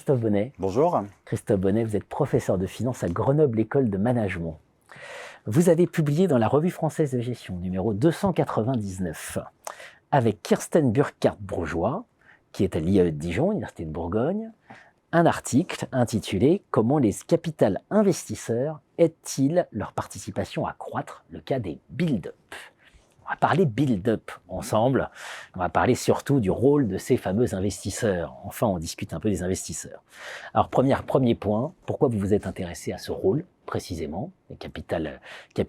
Christophe Bonnet. Bonjour. Christophe Bonnet, vous êtes professeur de finance à Grenoble École de Management. Vous avez publié dans la Revue française de gestion, numéro 299, avec Kirsten Burkhardt-Bourgeois, qui est à l'IAE de Dijon, Université de Bourgogne, un article intitulé « Comment les capital investisseurs aident-ils leur participation à croître ?» le cas des build-up. On va parler build-up ensemble. On va parler surtout du rôle de ces fameux investisseurs. Enfin, on discute un peu des investisseurs. Alors, premier point, pourquoi vous vous êtes intéressé à ce rôle, précisément, les capital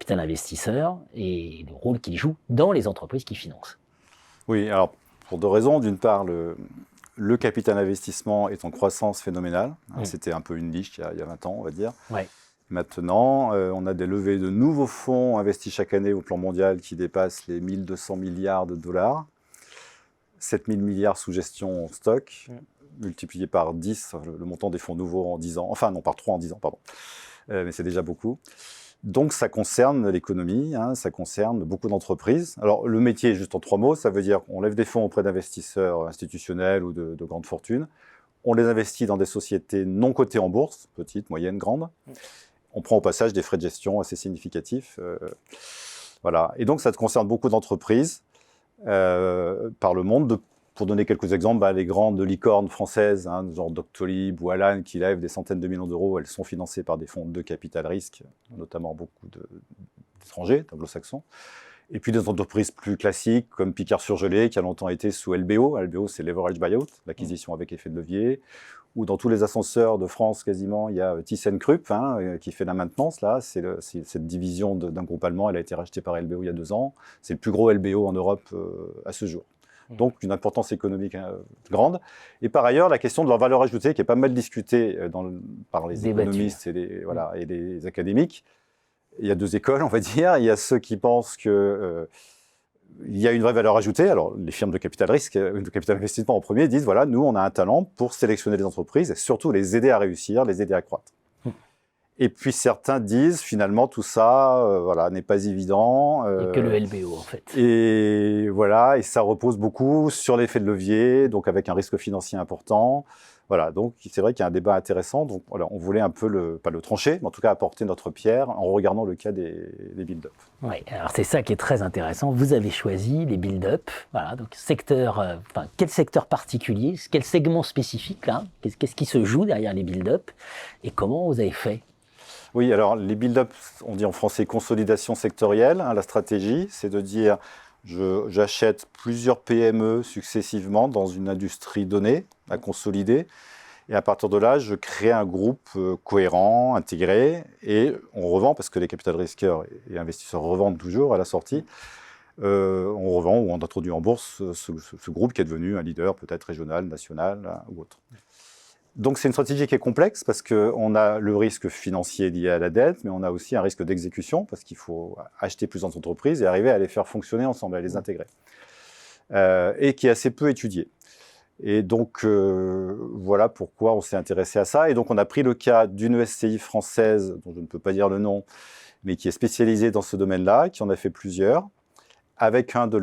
investisseurs, et le rôle qu'ils jouent dans les entreprises qui financent? Oui, alors, pour deux raisons. D'une part, le capital investissement est en croissance phénoménale. C'était un peu une niche il y a 20 ans, on va dire. Ouais. Maintenant, on a des levées de nouveaux fonds investis chaque année au plan mondial qui dépassent les 1200 milliards de dollars. 7000 milliards sous gestion en stock, multiplié par 10, le montant des fonds nouveaux en 10 ans. Enfin, non, par 3 en 10 ans, pardon. Mais c'est déjà beaucoup. Donc, ça concerne l'économie, ça concerne beaucoup d'entreprises. Alors, le métier, juste en 3 mots, ça veut dire qu'on lève des fonds auprès d'investisseurs institutionnels ou de grandes fortunes. On les investit dans des sociétés non cotées en bourse, petites, moyennes, grandes. On prend au passage des frais de gestion assez significatifs. Voilà. Et donc, ça concerne beaucoup d'entreprises par le monde. Pour donner quelques exemples, les grandes licornes françaises, genre Doctolib ou Alan, qui lèvent des centaines de millions d'euros, elles sont financées par des fonds de capital risque, notamment beaucoup d'étrangers, d'anglo-saxons. Et puis des entreprises plus classiques, comme Picard Surgelé, qui a longtemps été sous LBO. LBO, c'est Leverage Buyout, l'acquisition avec effet de levier. Ou dans tous les ascenseurs de France, quasiment, il y a ThyssenKrupp, qui fait la maintenance. Là, c'est cette division d'un groupe allemand. Elle a été rachetée par LBO il y a 2 ans. C'est le plus gros LBO en Europe à ce jour. Donc, une importance économique grande. Et par ailleurs, la question de leur valeur ajoutée, qui est pas mal discutée par les économistes et les académiques. Il y a 2 écoles, on va dire. Il y a ceux qui pensent qu'il y a une vraie valeur ajoutée. Alors, les firmes de capital risque, de capital investissement en premier, disent, voilà, nous, on a un talent pour sélectionner les entreprises et surtout les aider à réussir, les aider à croître. Et puis, certains disent, finalement, tout ça, n'est pas évident. Il n'y a que le LBO, en fait. Et voilà, et ça repose beaucoup sur l'effet de levier, donc avec un risque financier important. Voilà, donc c'est vrai qu'il y a un débat intéressant. Donc voilà, on voulait un peu, pas le trancher, mais en tout cas apporter notre pierre en regardant le cas des build-up. Oui, alors c'est ça qui est très intéressant. Vous avez choisi les build-up. Voilà, donc quel secteur particulier, quel segment spécifique là? Qu'est-ce qui se joue derrière les build-up et comment vous avez fait? Oui, alors les build-up, on dit en français consolidation sectorielle. La stratégie, c'est de dire j'achète plusieurs PME successivement dans une industrie donnée à consolider. Et à partir de là, je crée un groupe cohérent, intégré, et on revend, parce que les capital risqueurs et investisseurs revendent toujours à la sortie. On revend ou on introduit en bourse ce groupe qui est devenu un leader peut-être régional, national ou autre. Donc c'est une stratégie qui est complexe parce qu'on a le risque financier lié à la dette, mais on a aussi un risque d'exécution parce qu'il faut acheter plusieurs entreprises et arriver à les faire fonctionner ensemble, à les intégrer. Et qui est assez peu étudié. Et donc voilà pourquoi on s'est intéressé à ça. Et donc on a pris le cas d'une SCI française, dont je ne peux pas dire le nom, mais qui est spécialisée dans ce domaine-là, qui en a fait plusieurs, avec une de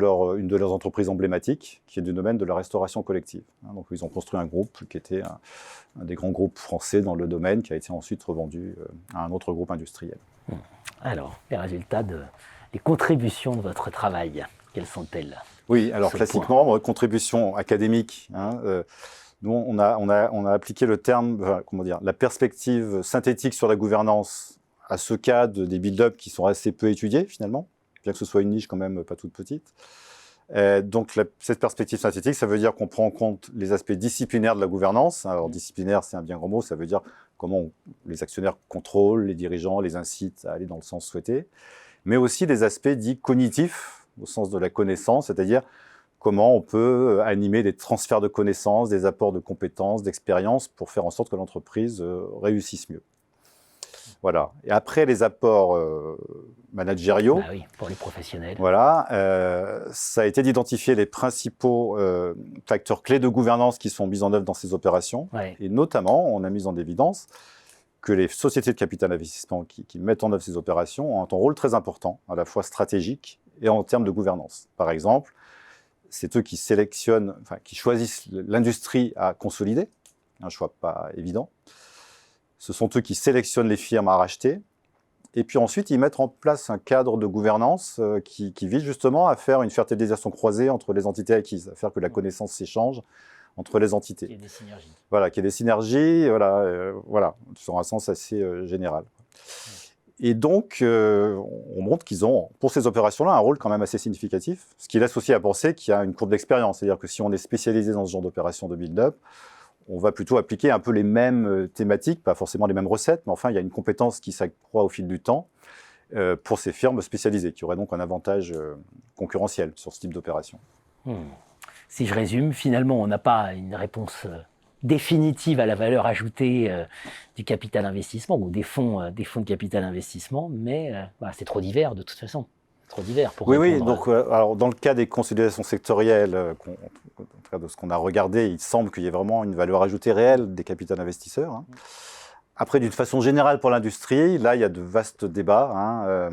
leurs entreprises emblématiques, qui est du domaine de la restauration collective. Donc ils ont construit un groupe qui était un des grands groupes français dans le domaine, qui a été ensuite revendu à un autre groupe industriel. Alors, les résultats les contributions de votre travail, quelles sont-elles? Oui, alors classiquement, contribution académique. Nous, on a appliqué le terme, la perspective synthétique sur la gouvernance à ce cas des build-up qui sont assez peu étudiés finalement, bien que ce soit une niche quand même pas toute petite. Donc cette perspective synthétique, ça veut dire qu'on prend en compte les aspects disciplinaires de la gouvernance. Alors disciplinaire, c'est un bien grand mot, ça veut dire comment les actionnaires contrôlent les dirigeants, les incitent à aller dans le sens souhaité, mais aussi des aspects dits cognitifs, au sens de la connaissance, c'est-à-dire comment on peut animer des transferts de connaissances, des apports de compétences, d'expériences pour faire en sorte que l'entreprise réussisse mieux. Voilà. Et après les apports managériaux, oui, pour les professionnels. Voilà, ça a été d'identifier les principaux facteurs clés de gouvernance qui sont mis en œuvre dans ces opérations. Ouais. Et notamment, on a mis en évidence que les sociétés de capital investissement qui mettent en œuvre ces opérations ont un rôle très important, à la fois stratégique et en termes de gouvernance. Par exemple, c'est eux qui sélectionnent, qui choisissent l'industrie à consolider, un choix pas évident. Ce sont eux qui sélectionnent les firmes à racheter. Et puis ensuite, ils mettent en place un cadre de gouvernance qui vise justement à faire une fertilisation croisée entre les entités acquises, à faire que la connaissance s'échange entre les entités. Il y a des synergies. Voilà, qu'il y ait des synergies, voilà, sur un sens assez général. Et donc, on montre qu'ils ont, pour ces opérations-là, un rôle quand même assez significatif, ce qui laisse aussi à penser qu'il y a une courbe d'expérience. C'est-à-dire que si on est spécialisé dans ce genre d'opération de build-up, on va plutôt appliquer un peu les mêmes thématiques, pas forcément les mêmes recettes, mais enfin, il y a une compétence qui s'accroît au fil du temps pour ces firmes spécialisées, qui auraient donc un avantage concurrentiel sur ce type d'opération. Si je résume, finalement, on n'a pas une réponse définitive à la valeur ajoutée du capital investissement ou des fonds de capital investissement, mais c'est trop divers de toute façon. Trop divers pour répondre. Oui, donc alors, dans le cas des consolidations sectorielles, de ce qu'on a regardé, il semble qu'il y ait vraiment une valeur ajoutée réelle des capitaux investisseurs. Hein. Après, d'une façon générale pour l'industrie, là, il y a de vastes débats.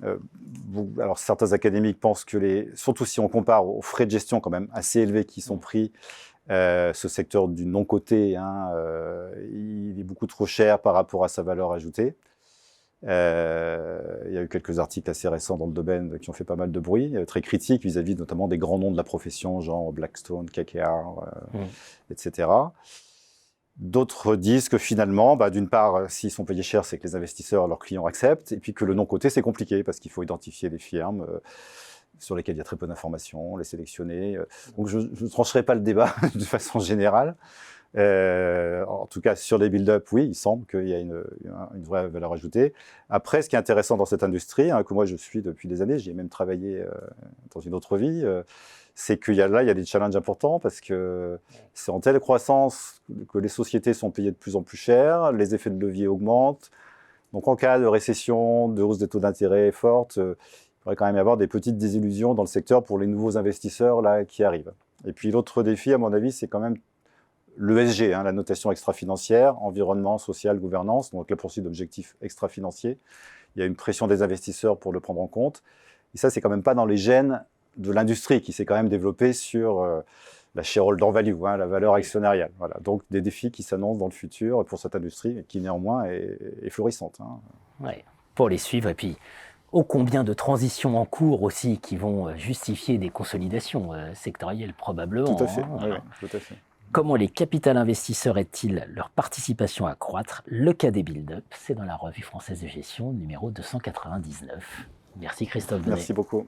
Alors, certains académiques pensent que, surtout si on compare aux frais de gestion quand même assez élevés qui sont pris, ce secteur du non-coté, il est beaucoup trop cher par rapport à sa valeur ajoutée. Il y a eu quelques articles assez récents dans le domaine qui ont fait pas mal de bruit, très critiques vis-à-vis notamment des grands noms de la profession, genre Blackstone, KKR, etc. D'autres disent que finalement, d'une part, s'ils sont payés cher, c'est que les investisseurs, leurs clients acceptent, et puis que le non-coté, c'est compliqué, parce qu'il faut identifier les firmes sur lesquelles il y a très peu d'informations, les sélectionner. Donc je ne trancherai pas le débat de façon générale. En tout cas, sur les build-up, oui, il semble qu'il y a une vraie valeur ajoutée. Après, ce qui est intéressant dans cette industrie, que moi je suis depuis des années, j'y ai même travaillé dans une autre vie, c'est qu'il y a des challenges importants parce que c'est en telle croissance que les sociétés sont payées de plus en plus cher, les effets de levier augmentent. Donc en cas de récession, de hausse des taux d'intérêt forte, il pourrait quand même y avoir des petites désillusions dans le secteur pour les nouveaux investisseurs là, qui arrivent. Et puis l'autre défi, à mon avis, c'est quand même l'ESG, la notation extra-financière, environnement, social, gouvernance, donc la poursuite d'objectifs extra-financiers. Il y a une pression des investisseurs pour le prendre en compte. Et ça, c'est quand même pas dans les gènes de l'industrie qui s'est quand même développée sur la shareholder value, la valeur actionnariale. Voilà. Donc des défis qui s'annoncent dans le futur pour cette industrie et qui néanmoins est florissante. Ouais, pour les suivre et puis ô combien de transitions en cours aussi qui vont justifier des consolidations sectorielles probablement. Tout à fait, oui, tout à fait. Comment les capital investisseurs aident-ils leur participation à croître? Le cas des build-up, c'est dans la revue française de gestion numéro 299. Merci Christophe Bonnet. Merci beaucoup.